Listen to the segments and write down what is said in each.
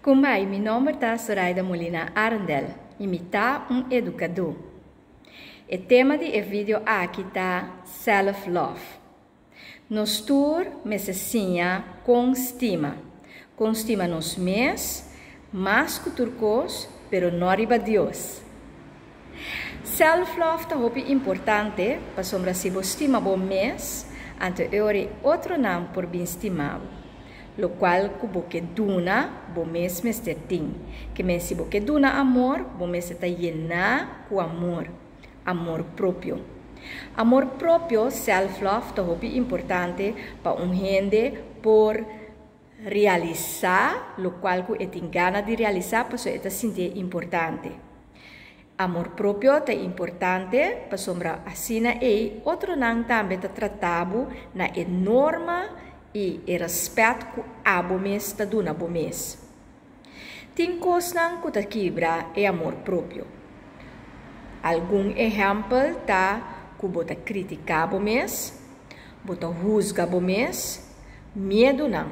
Kumai, meu nome é Zoraida Molina Arendel e me tá educador. O tema do vídeo aqui tá self-love. Nós tour me ensinha com estima nos mês, mais que turcos, pero não riba Deus. Self-love tá muito importante para sombra se você estima bom mês, ante outro nome por bem estimado. Lo qual kubo que duna bo mes ting que me si bo que duna amor bo mes está llena com amor próprio self love to hopi importante para gente por realizar lo qual ku etin gana de realizar para so eta sentir importante. Amor próprio é importante para sombra assina outro nang também tá tratado na norma e respeito que abo mês está dando abo mês. Tem coisas que tá quebra é amor próprio. Algum exemplo tá que bota criticar abo mês, bota juzga abo mês, medo não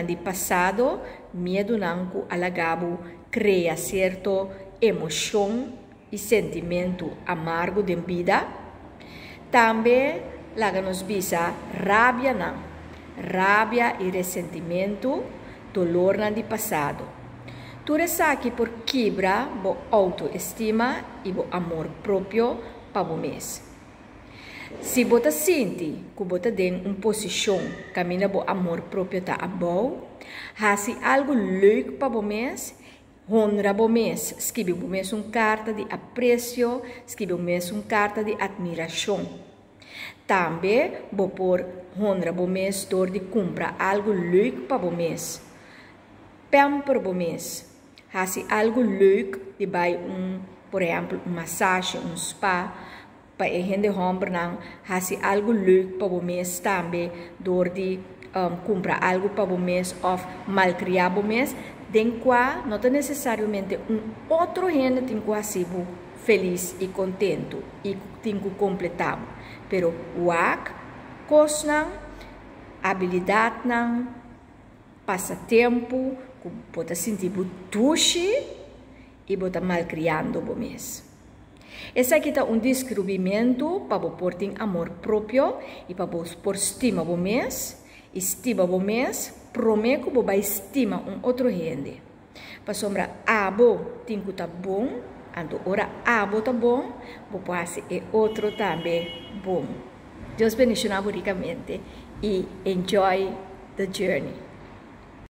de passado, medo não que alagabo cria certo emoção e sentimento amargo de vida. Também laga nos bisa rabia não. Rabia e ressentimento, dolor de passado. Tudo isso aqui por quebra bo autoestima e bo amor próprio para o mês. Se você sente que você tem uma posição caminha bo amor próprio tá bom, se algo leuk para o mês, honra o mês, escreve o mês uma carta de apreço, escreve o mês uma carta de admiração. Também vou por honra o mês dor de comprar algo leuk para o mês. Pamper o mês. Se algo leuk de vai por exemplo, massagem, spa, para a gente homem não, se algo leuk para o mês também dor de comprar algo para o mês ou malcriar o mês, den qual não é necessariamente outro gente tem que ser feliz e contente e tem que completar. Pero wak, kos nang, habilidade nang, passatempo, que pode sentir butushi e bota malcriando o mês. Esse aqui é descobrimento para você ter amor próprio e para você por estima o mês. Estima o mês, promete que você vai estimar outro gente. Para sombra, abo tem que estar bom. Anto ora abo tá bom, vou fazer outro também bom. Deus bendiga ricamente e enjoy the journey.